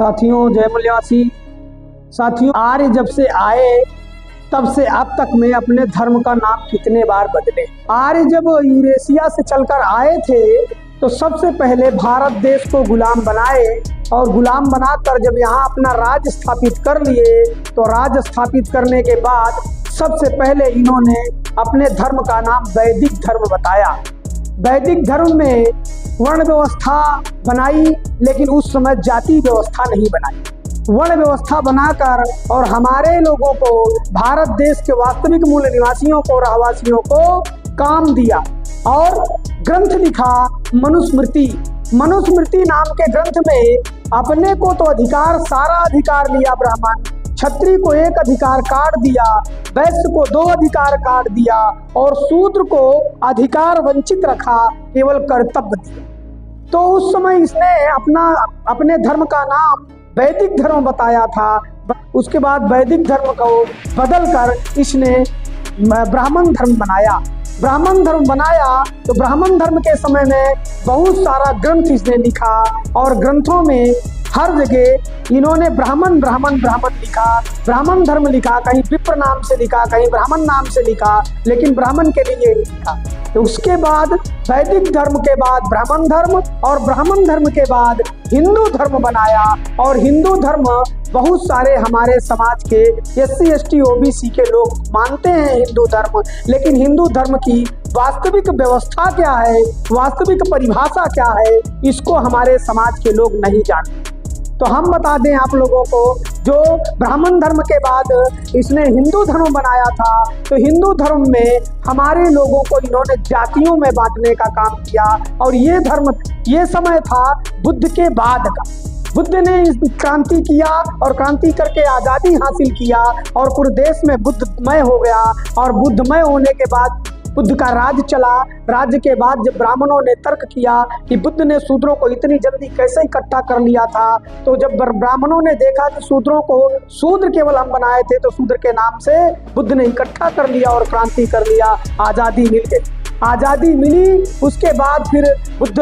साथियों जय मल्यासी। साथियों, आर्य जब से आए तब से अब तक में अपने धर्म का नाम कितने बार बदले। आर्य जब यूरेशिया से चलकर आए थे तो सबसे पहले भारत देश को गुलाम बनाए और गुलाम बनाकर जब यहाँ अपना राज स्थापित कर लिए तो राज स्थापित करने के बाद सबसे पहले इन्होंने अपने धर्म का नाम वैदिक धर्म बताया। वैदिक धर्म में वर्ण व्यवस्था बनाई, लेकिन उस समय जाति व्यवस्था नहीं बनाई। वर्ण व्यवस्था बनाकर और हमारे लोगों को, भारत देश के वास्तविक मूल निवासियों को, रहवासियों को काम दिया और ग्रंथ लिखा मनुस्मृति। मनुस्मृति नाम के ग्रंथ में अपने को तो अधिकार, सारा अधिकार लिया ब्राह्मण, क्षत्रिय को एक अधिकार काट दिया, वैश्य को 2 अधिकार काट दिया और शूद्र को अधिकार वंचित रखा, केवल कर्तव्य दिया। तो उस समय इसने अपने धर्म का नाम वैदिक धर्म बताया था। उसके बाद वैदिक धर्म को बदलकर इसने ब्राह्मण धर्म बनाया। ब्राह्मण धर्म बनाया तो ब्राह्मण धर्म के समय में बहुत सारा ग्रंथ इसने लिखा और ग्रंथों में हर जगह इन्होंने ब्राह्मण ब्राह्मण ब्राह्मण लिखा, ब्राह्मण धर्म लिखा, कहीं विप्र नाम से लिखा, कहीं ब्राह्मण नाम से लिखा, लेकिन ब्राह्मण के लिए लिखा। तो उसके बाद वैदिक धर्म के बाद ब्राह्मण धर्म और ब्राह्मण धर्म के बाद हिंदू धर्म बनाया और हिंदू धर्म बहुत सारे हमारे समाज के SC ST OBC के लोग मानते हैं हिंदू धर्म, लेकिन हिंदू धर्म की वास्तविक व्यवस्था क्या है, वास्तविक परिभाषा क्या है, इसको हमारे समाज के लोग नहीं जानते। तो हम बता दें आप लोगों को, जो ब्राह्मण धर्म के बाद इसने हिंदू धर्म बनाया था तो हिंदू धर्म में हमारे लोगों को इन्होंने जातियों में बांटने का काम किया और ये समय था बुद्ध के बाद का। बुद्ध ने इस क्रांति किया और क्रांति करके आज़ादी हासिल किया और पूरे देश में बुद्धमय हो गया और बुद्धमय होने के बाद बुद्ध का राज चला। राज्य के बाद जब ब्राह्मणों ने तर्क किया कि बुद्ध ने शूद्रों को इतनी जल्दी कैसे इकट्ठा कर लिया था, तो जब ब्राह्मणों ने देखा कि शूद्रों को शूद्र केवल हम बनाए थे तो शूद्र के नाम से बुद्ध ने इकट्ठा कर लिया और क्रांति कर लिया, आज़ादी मिल गई। आज़ादी मिली उसके बाद फिर बुद्ध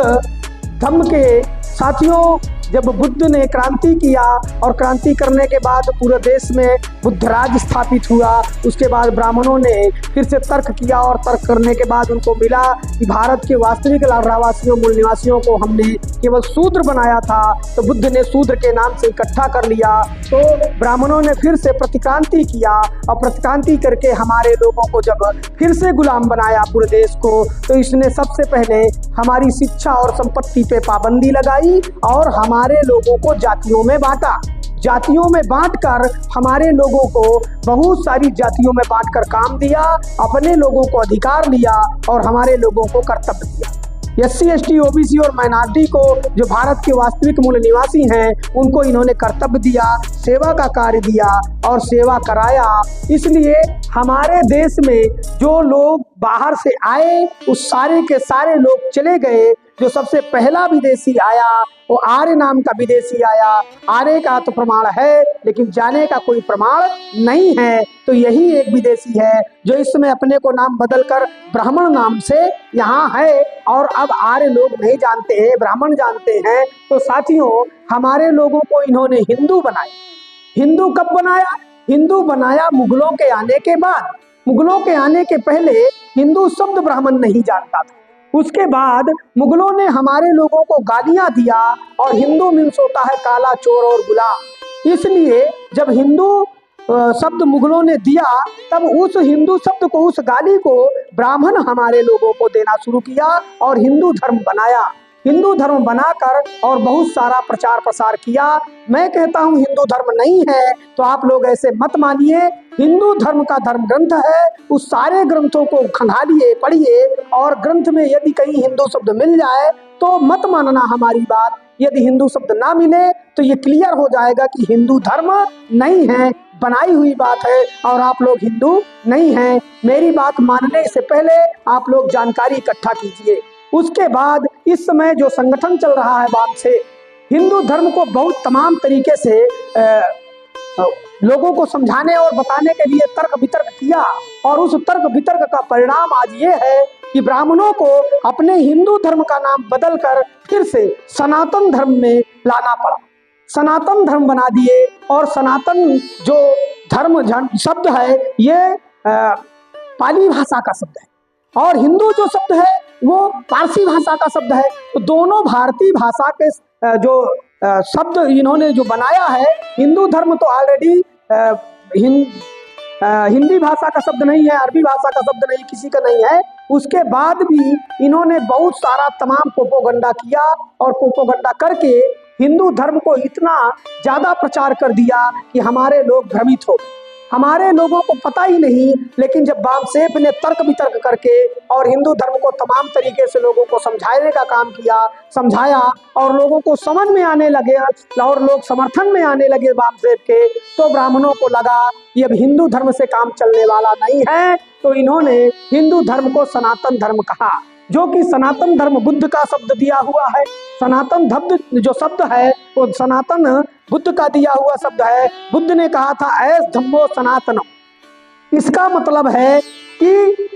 धम्म के साथियों, जब बुद्ध ने क्रांति किया और क्रांति करने के बाद पूरे देश में बुद्ध राज स्थापित हुआ, उसके बाद ब्राह्मणों ने फिर से तर्क किया और तर्क करने के बाद उनको मिला कि भारत के वास्तविक रहवासियों, मूल निवासियों को हमने केवल शूद्र बनाया था, तो बुद्ध ने शूद्र के नाम से इकट्ठा कर लिया। तो ब्राह्मणों ने फिर से प्रतिक्रांति किया और प्रतिक्रांति करके हमारे लोगों को जब फिर से गुलाम बनाया पूरे देश को, तो इसने सबसे पहले हमारी शिक्षा और संपत्ति पे पाबंदी लगाई और हमारे लोगों को जातियों में बांटा। जातियों में बांटकर हमारे लोगों को बहुत सारी जातियों में बांटकर काम दिया, अपने लोगों को अधिकार लिया और हमारे लोगों को कर्तव्य दिया। SC ST OBC और माइनॉरिटी को, जो भारत के वास्तविक मूल निवासी हैं, उनको इन्होंने कर्तव्य दिया, सेवा का कार्य दिया और सेवा कराया। इसलिए हमारे देश में जो लोग बाहर से आए उस सारे के सारे लोग चले गए। जो सबसे पहला विदेशी आया वो आर्य नाम का विदेशी आया। आर्य का तो प्रमाण है लेकिन जाने का कोई प्रमाण नहीं है, तो यही एक विदेशी है जो इस समय अपने को नाम बदलकर ब्राह्मण नाम से यहाँ है और अब आर्य लोग नहीं जानते हैं, ब्राह्मण जानते हैं। तो साथियों, हमारे लोगों को इन्होंने हिंदू बनाया। हिंदू कब बनाया? हिंदू बनाया मुगलों के आने के बाद। मुगलों के आने के पहले हिंदू शब्द ब्राह्मण नहीं जानता था। उसके बाद मुगलों ने हमारे लोगों को गालियां दिया और हिंदू मीन्स होता है काला, चोर और गुलाम। इसलिए जब हिंदू शब्द मुगलों ने दिया तब उस हिंदू शब्द को, उस गाली को ब्राह्मण हमारे लोगों को देना शुरू किया और हिंदू धर्म बनाया। हिंदू धर्म बनाकर और बहुत सारा प्रचार प्रसार किया। मैं कहता हूँ हिंदू धर्म नहीं है तो आप लोग ऐसे मत मानिए। हिंदू धर्म का धर्म ग्रंथ है, उस सारे ग्रंथों को खंगालिए, पढ़िए और ग्रंथ में यदि कहीं हिंदू शब्द मिल जाए तो मत मानना हमारी बात। यदि हिंदू शब्द ना मिले तो ये क्लियर हो जाएगा कि हिंदू धर्म नहीं है, बनाई हुई बात है और आप लोग हिंदू नहीं हैं। मेरी बात मानने से पहले आप लोग जानकारी इकट्ठा कीजिए। उसके बाद इस समय जो संगठन चल रहा है वाम से, हिंदू धर्म को बहुत तमाम तरीके से लोगों को समझाने और बताने के लिए तर्क वितर्क किया और उस तर्क वितर्क का परिणाम आज ये है कि ब्राह्मणों को अपने हिंदू धर्म का नाम बदलकर फिर से सनातन धर्म में लाना पड़ा। सनातन धर्म बना दिए। और सनातन जो धर्म शब्द है ये पाली भाषा का शब्द है और हिंदू जो शब्द है वो पारसी भाषा का शब्द है। तो दोनों भारतीय भाषा के जो शब्द इन्होंने जो बनाया है, हिंदू धर्म तो ऑलरेडी हिंदी भाषा का शब्द नहीं है, अरबी भाषा का शब्द नहीं, किसी का नहीं है। उसके बाद भी इन्होंने बहुत सारा तमाम प्रोपोगंडा किया और प्रोपोगंडा करके हिंदू धर्म को इतना ज्यादा प्रचार कर दिया कि हमारे लोग भ्रमित हो गए। हमारे लोगों को पता ही नहीं। लेकिन जब बामसेफ ने तर्क वितर्क करके और हिंदू धर्म को तमाम तरीके से लोगों को समझाने का काम किया, समझाया और लोगों को समझ में आने लगे और लोग समर्थन में आने लगे बामसेफ के, तो ब्राह्मणों को लगा कि अब हिंदू धर्म से काम चलने वाला नहीं है। तो इन्होंने हिंदू धर्म को सनातन धर्म कहा, जो कि सनातन धर्म बुद्ध का शब्द दिया हुआ है। सनातन धर्म जो शब्द है वो सनातन बुद्ध का दिया हुआ शब्द है। बुद्ध ने कहा था ऐस धम्मो सनातनो। इसका मतलब है कि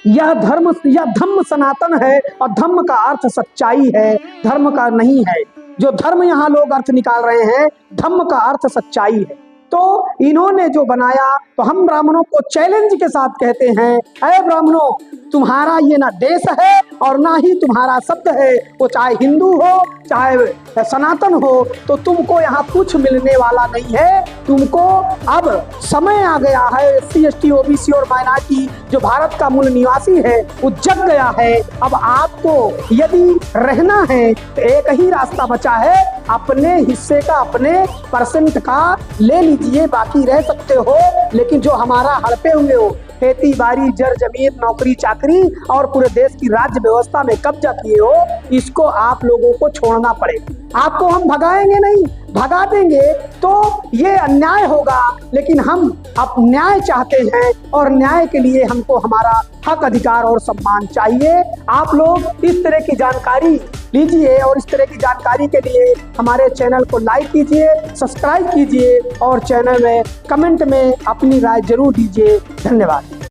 यह धम्म सनातन है और धम्म का अर्थ सच्चाई है, धर्म का नहीं है। जो धर्म यहाँ लोग अर्थ निकाल रहे हैं, धम्म का अर्थ सच्चाई है। तो इन्होंने जो बनाया, तो हम ब्राह्मणों को चैलेंज के साथ कहते हैं, अरे ब्राह्मणों, तुम्हारा ये ना देश है और ना ही तुम्हारा शब्द है। वो चाहे हिंदू हो चाहे सनातन हो, तो तुमको यहाँ कुछ मिलने वाला नहीं है। तुमको अब समय आ गया है, SC ST OBC और माइनॉरिटी जो भारत का मूल निवासी है वो जग गया है। अब आपको यदि रहना है तो एक ही रास्ता बचा है, अपने हिस्से का, अपने परसेंट का ले लीजिए, बाकी रह सकते हो। लेकिन जो हमारा हड़पे हुए हो, खेती बाड़ी, जर जमीन, नौकरी चाकरी और पूरे देश की राज्य व्यवस्था में कब्जा किए हो, इसको आप लोगों को छोड़ना पड़ेगा। आपको हम भगाएंगे नहीं, भगा देंगे तो ये अन्याय होगा। लेकिन हम अब न्याय चाहते हैं और न्याय के लिए हमको हमारा हक, अधिकार और सम्मान चाहिए। आप लोग इस तरह की जानकारी लीजिए और इस तरह की जानकारी के लिए हमारे चैनल को लाइक कीजिए, सब्सक्राइब कीजिए और चैनल में कमेंट में अपनी राय जरूर दीजिए। धन्यवाद।